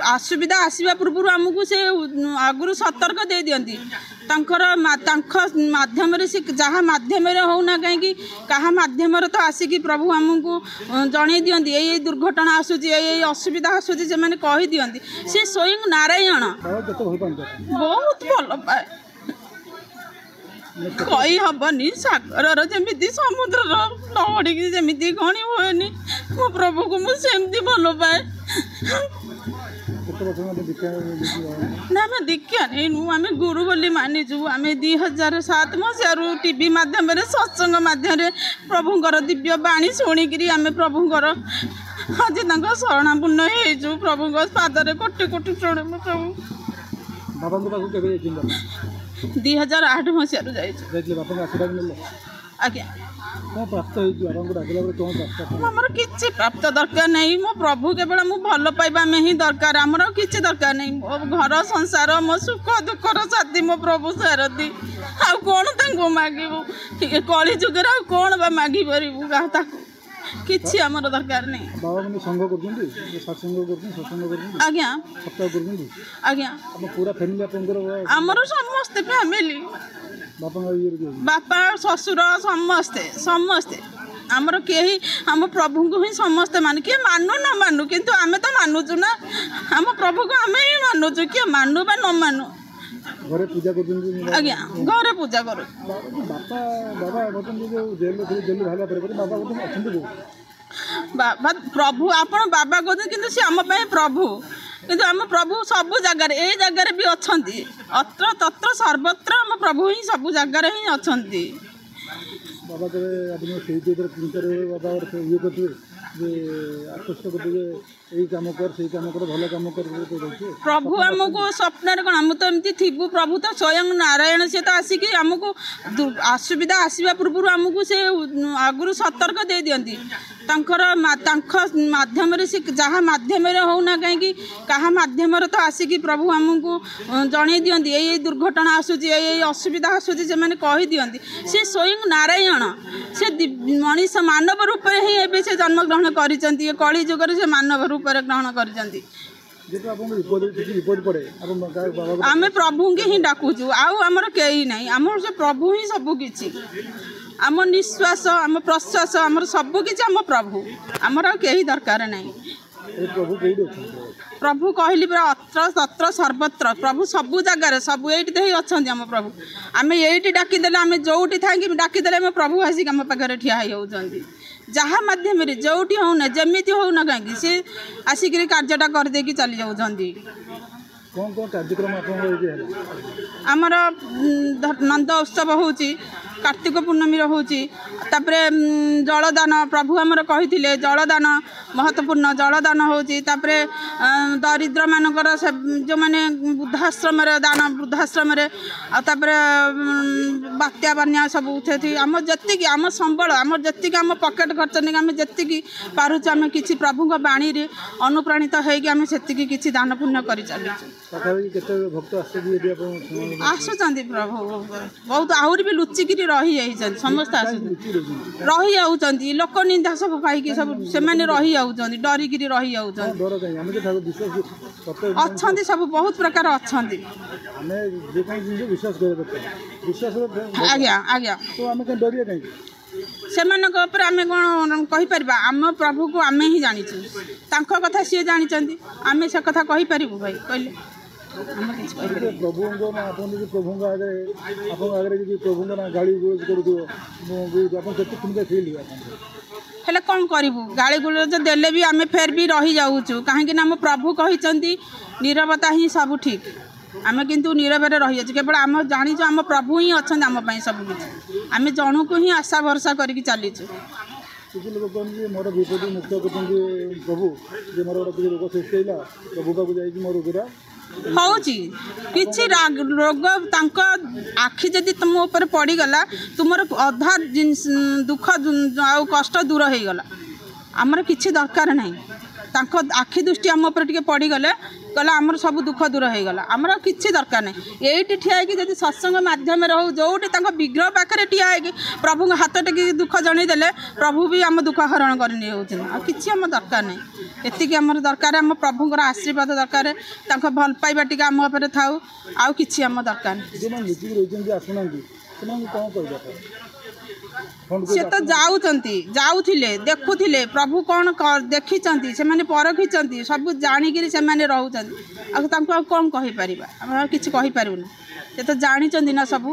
असुविधा आसवा पूर्व आमको से आगु सतर्क दे दियंती माध्यम से जहाँ माध्यम होना कहीं क्या माध्यम तो आसिकी प्रभु आमको जन दियंती ये दुर्घटना आसूची ये असुविधा आसूची से मैंने कही दियंती से स्वयं नारायण बहुत भल पाए कही हेनी सागर जमी समुद्र लहड़ी जमी गणी हुए मो प्रभु को मुझे भल पाए ना आम दीक्षा नहीं आम गुरु बोली मानिचु आम 2007 मसीह टीवी माध्यम सत्संग माध्यम प्रभुंर दिव्य बाणी शुणिकी आम प्रभुंर आज शरणापूर्ण हो प्रभु पादरे कोटि कोटि प्रणाम प्रभु 2008 मसीह आज्ञा आमर किसी प्राप्त दरकार नहीं मो प्रभु केवल मु भल पाइबा में ही दरकार आमर किसी दरकार नहीं मो घर संसार मो सुख दुखर साथी मो प्रभु सारथी आ कौन मागू कली जुगे आ कौन बा मागी पारू किसी आमर दरकार नहीं आज्ञा आज्ञा आमर समस्ते फैमिली बापा ससुर समस्ते समस्ते आमर कहीं आम प्रभु को ही समस्ते मान किए मानु न मानु किंतु आमे तो मानुचु ना आम प्रभु को आमे ही मानुचु किए मानु बा न मानु घरे पूजा कर आज्ञा घरे पूजा करू बापा बाबा जो जेल जेल बाहर पर बाबा अच्छे बाबा प्रभु आपण बाबा कहते कि सी आम प्रभु किंतु आम प्रभु सबु जगार ये जगार भी अच्छा अत्र तत्र सर्वत्र आम प्रभु ही सबु जगार ही अच्छा बाबा चिंता बाबा ये करते आकृष्ट करते काम कर से काम कर भल काम कर प्रभु आमको स्वप्न कौन आम तो एमती थी प्रभु तो स्वयं नारायण से तो आसिकी आमको असुविधा आसवा पूर्व आमको से आगु सतर्क दे दियंती माध्यम से जहाँ माध्यम होना कहीं क्या माध्यम तो आसिकी प्रभु आमको जन दियंती ये दुर्घटना आसूची ये असुविधा आसूची से मैंने कही दियंती से स्वयं नारायण से मनीष मानव रूप ही एवं से जन्मग्रहण कर कली जुगर से मानव रूप ग्रहण कर आम प्रभु के ही डाकुचु आमर कई ना आमर से प्रभु ही सबकि आम निश्वास आम प्रश्वास आमर सबकि आम प्रभु आमर कहीं दरकार नहीं प्रभु कहली पूरा अत्र तत्र सर्वत्र प्रभु सबु जगार सब ये ही अच्छा आम प्रभु आम ये डाकिदेले आम जो डाकिदेले आम प्रभु आसिक आम पाखे ठिया होती जहाँ माध्यम जोटी होना जमी होना कहीं सी आसिक कार्यटा करदे चली जाऊँगी कौन कौन कार्यक्रम आमर नंद उत्सव हो कार्तिक पूर्णमी होची जलदान प्रभु आमर कही जलदान महत्वपूर्ण जलदान होची दरिद्र मानकर जो मैंने वृद्धाश्रम दान वृद्धाश्रम बात्या बन्या सब आम जी आम संबल आम जी आम पकेट खर्च नहीं आम जी पारुच आम कि प्रभु बाणी अनुप्राणित होगी से दान पुण्य कर आसुच्च प्रभु बहुत आहरी भी लुचिकी रही जाइए समस्त रही जाऊँगी लोक निंदा सब पाई सब से रही जाऊँगी डरिकी रही अच्छा सब बहुत प्रकार अच्छा आज्ञा आज्ञा से आम कौन कहीपर आम प्रभु को आम ही जाचु कथा सी जानी आम से कथा कहीपर भाई कहले प्रभु प्रभु गाड़ी हेले कौन करूँ गाड़ी गुलज देले भी आम फेर भी रही जाऊँ कहीं आम प्रभु कही नीरवता ही सब ठीक आम किंतु नीरव रही जाऊँ केवल आम जाचु आम प्रभु ही अच्छा आम सबकि आम जन को ही आशा भरसा करके चलीचु किसी लोग कहते मोर विपद मुक्त करते प्रभु जे मोर गोटे रोग सृष्टि है प्रभु पाक जाइए मोर रोगरा होची किछि रोग तांको आखि जदि तुम ऊपर पड़ीगला तुमर अधा दुख आ कष्ट दूर हो गला आमर किछि दरकार नहीं तांको आखि दृष्टि आम ऊपर टिके पड़ीगले कहला आमर सब दुख दूर हो गला आमर किछि दरकार नहीं एठी ठिया है कि जदि सत्संग माध्यम रहू जोटी तांको विग्रह पाखरे ठिया है कि प्रभु हाथ टेकी दुख जणई देले प्रभु भी आम दुख हरण करनी होउछन आ किछि आम दरकार नहीं एतिक आमर दरकार आम प्रभुଙ୍କର आशीर्वाद दरकार तांको भल पाइबा टिके आम उपरे थाउ आउ किछि आम दरकार से तो जाऊले देखुले प्रभु कौन देखी से परखी सब जाणिक से रोच कौन कहीपर कि से तो जानी ना सबू।